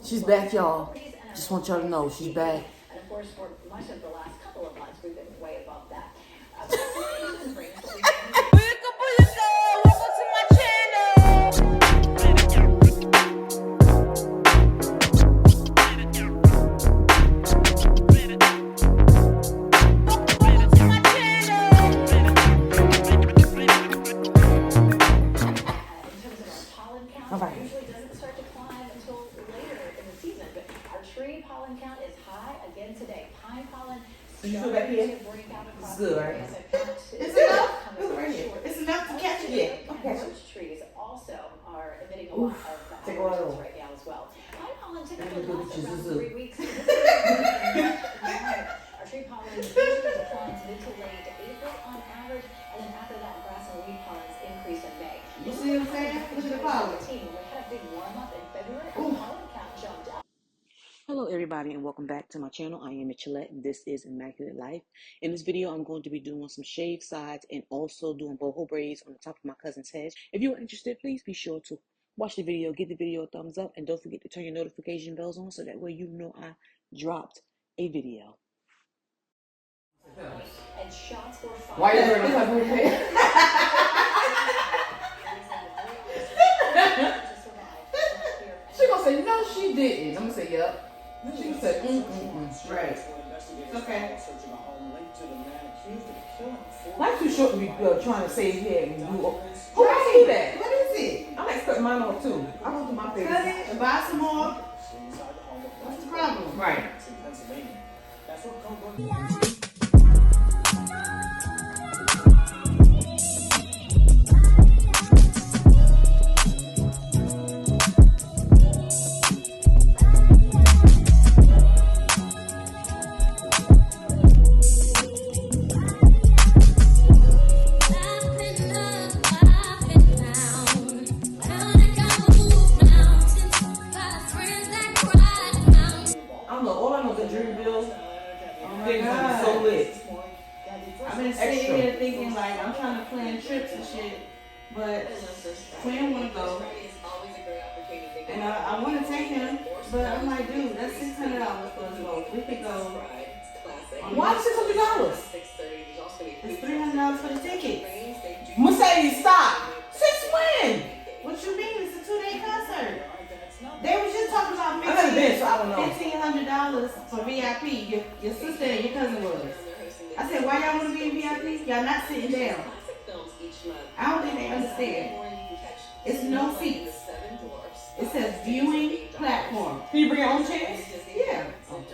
She's back, y'all. Just want y'all to know she's back. And of course, for much of the last couple of months, we've been way above that. Welcome to my channel. Usually doesn't start to climb until later in the season, but our tree pollen count is high again today. Pine pollen starting to break out across the area. It's enough. It's enough to catch it. Yeah. Okay. Most trees also are emitting a lot of allergens right now as well. Pine pollen typically lasts around 3 weeks. Our tree pollen usually declines mid to late April on average, and then after that, grass and weed pollens increase in May. You see what I'm saying? Look at the pollen. Hello everybody and welcome back to my channel. I am Mitchellette and this is Immaculate Life. In this video I'm going to be doing some shaved sides and also doing boho braids on the top of my cousin's head. If you are interested, please be sure to watch the video, give the video a thumbs up, and don't forget to turn your notification bells on so that way you know I dropped a video. And shots were fired. Why are you wearing a cousin's head? She gonna say no, she didn't. I'm gonna say yep. She gonna say right. It's okay. Life's too short to be trying to save hair and do. Who else do that? What is it? I'm expecting mine off too. I'm gonna do my favorite. Cut it and buy some more. What's the problem? Right. I've been sitting here thinking like I'm trying to plan trips and shit, but Twin wanna go, and I want to take him, but I'm like, dude, that's $600 for us both. We could go. Why $600? It's $300 for the tickets. Mercedes, stop. Since when? What you mean? It's a 2-day concert. They were just talking about I've never been, so I don't know. $1,500 for VIP. Your sister and your cousin was. I said, why y'all want to be in VIP? Y'all not sitting down. I don't think they understand. It's no seats. It says viewing platform. Can you bring your own chairs? Yeah. Oh.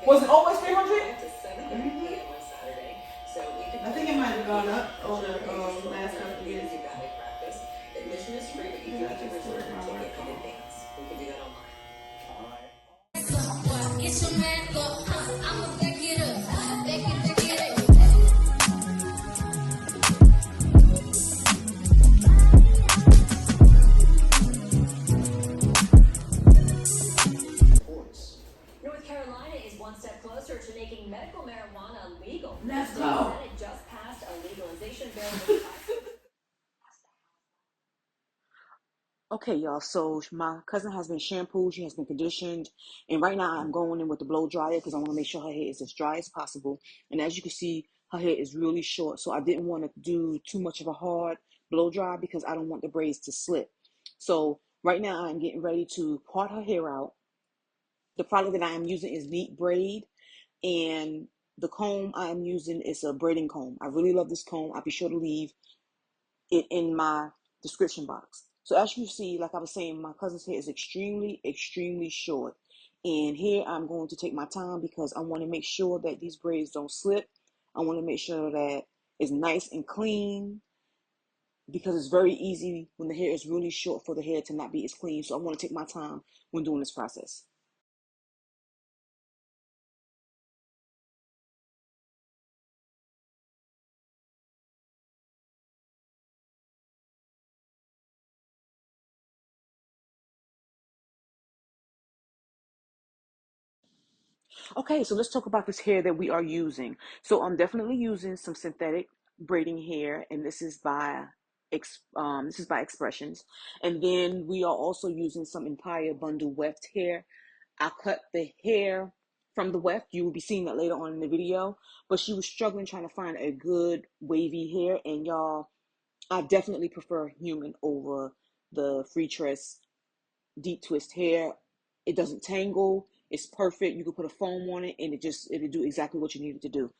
Was it always 300? I think it might have gone up over the last couple of years. Admission is free, but you can reserve your ticket in advance. We can do that online. It's your man, I'ma back it up. Back it North Carolina is one step closer to making medical marijuana legal. Let's go. The Senate just passed a legalization bill. Okay, y'all, so my cousin has been shampooed, she has been conditioned, and right now I'm going in with the blow dryer because I want to make sure her hair is as dry as possible. And as you can see, her hair is really short, so I didn't want to do too much of a hard blow dry because I don't want the braids to slip. So right now I'm getting ready to part her hair out. The product that I am using is Neat Braid, and the comb I am using is a braiding comb. I really love this comb. I'll be sure to leave it in my description box. So as you see, like I was saying, my cousin's hair is extremely, extremely short. And here I'm going to take my time because I want to make sure that these braids don't slip. I want to make sure that it's nice and clean because it's very easy when the hair is really short for the hair to not be as clean. So I want to take my time when doing this process. Okay, so let's talk about this hair that we are using. So I'm definitely using some synthetic braiding hair, and this is by this is by Expressions. And then we are also using some Empire Bundle weft hair. I cut the hair from the weft. You will be seeing that later on in the video. But she was struggling trying to find a good wavy hair. And y'all, I definitely prefer human over the free tress deep twist hair. It doesn't tangle. It's perfect. You can put a foam on it and it'll do exactly what you need it to do.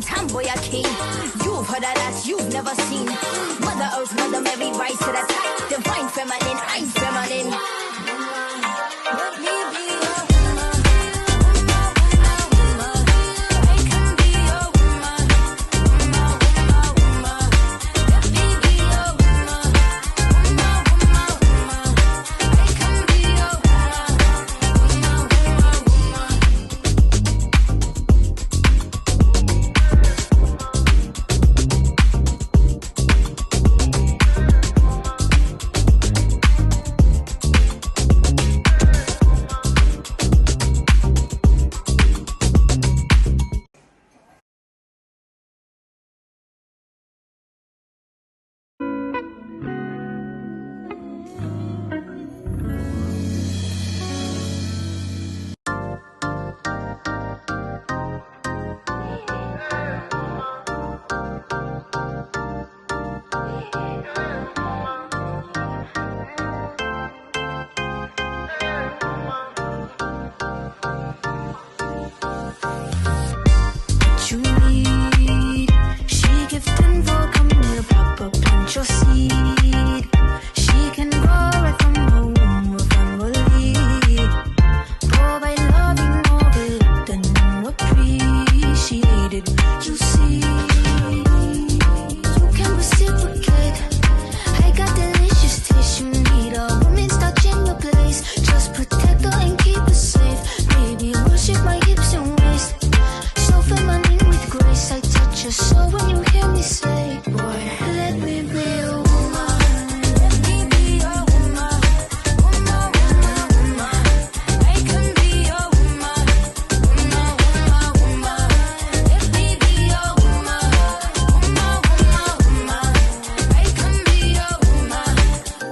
Tomboy, I king. feminine, I'm feminine. Let me be your woman. I can be your woman. Let me be your woman. I can be your woman. You need. She gifting for come here, proper plant your seed. She can grow right from her womb with family. Provide loving more than you appreciated. You see, you can reciprocate. I got delicious taste. You need a woman stuck in your place. Just protect her and keep her safe. Baby, worship my hips and waist. So feminine with grace, I touch your soul when you hear me say, boy, let me be your woman. Let me be your woman. Woman. I can be your woman. Woman. Let me be your woman. Woman. I can be your woman.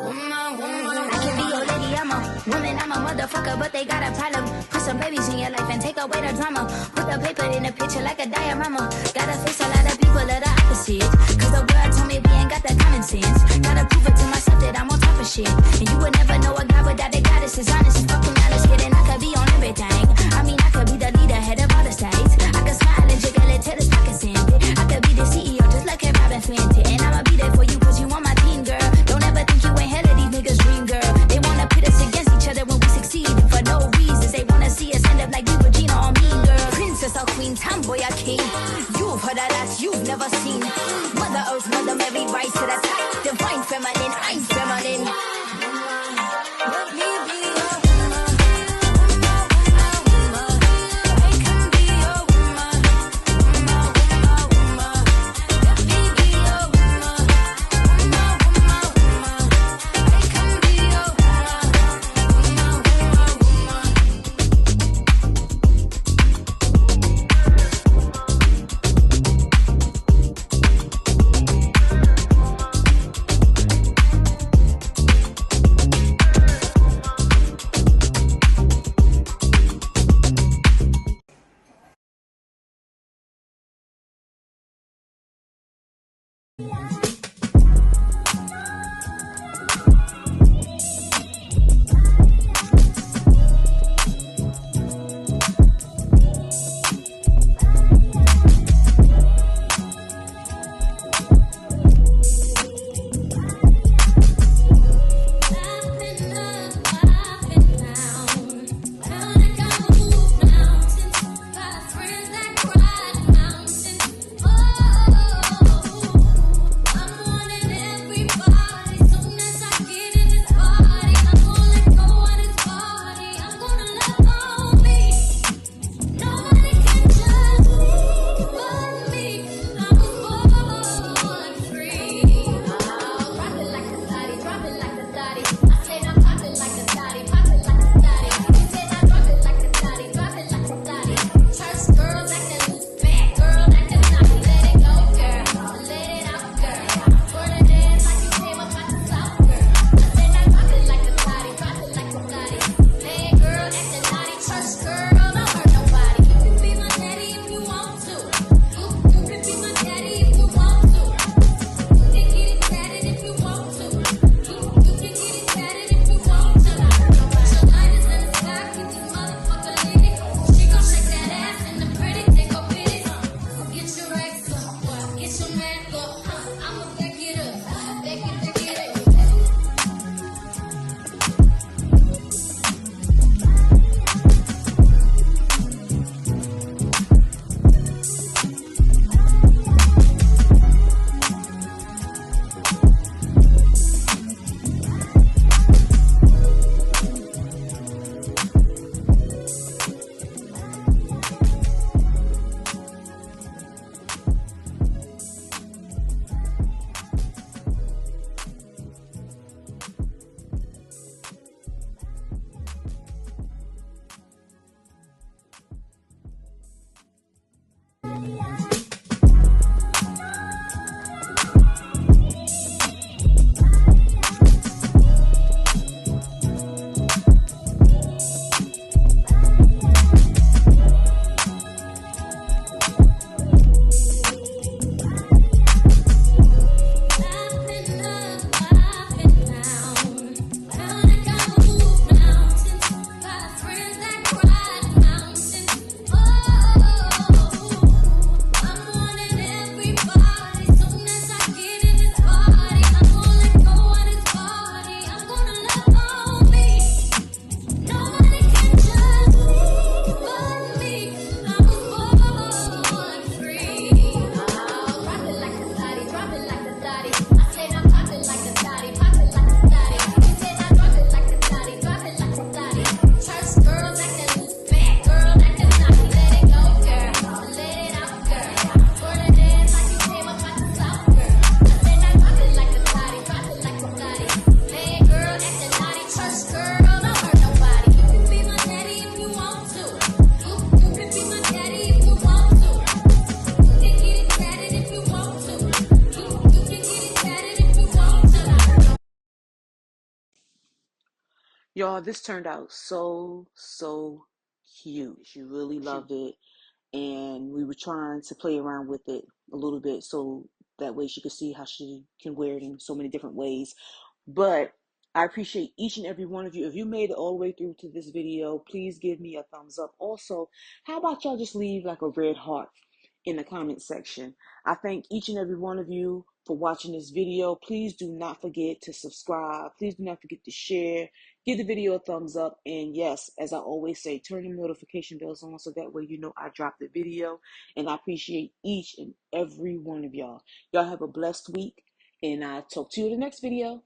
Woman. I can be your lady, I'm a woman, I'm a motherfucker, but they got a problem. Put some babies in your life and take away the drama. Put the paper in a picture like a diorama. Gotta face a lot of people that are opposite. Cause the world told me we ain't got that common sense. Gotta prove it to myself that I'm on top of shit. And you would never know a guy without the goddess is honest and fucking honest. Kidding, I could be on everything. I mean, I could be the leader, head of all the states. I could smile and jiggle it till his pockets empty. I could be the CEO just like a Robin Fenty. And I'ma be there for you cause you on my team, girl. Don't ever think you ain't hell of these niggas' dream, girl. They wanna pit us against each other when we succeed. And for no reasons, they wanna see us end up like we Regina or Mean Girl. Princess or queen, tomboy or king. You've heard a lot you've never seen. Mother Earth, Mother Mary, rise to the top. Divine feminine. Y'all, this turned out so cute. She really loved it, and we were trying to play around with it a little bit so that way she could see how she can wear it in so many different ways. But I appreciate each and every one of you. If you made it all the way through to this video, please give me a thumbs up. Also, how about y'all just leave like a red heart in the comment section? I thank each and every one of you for watching this video. Please do not forget to subscribe. Please do not forget to share. Give the video a thumbs up. And yes, as I always say, turn the notification bells on so that way you know I drop the video. And I appreciate each and every one of y'all. Y'all have a blessed week. And I'll talk to you in the next video.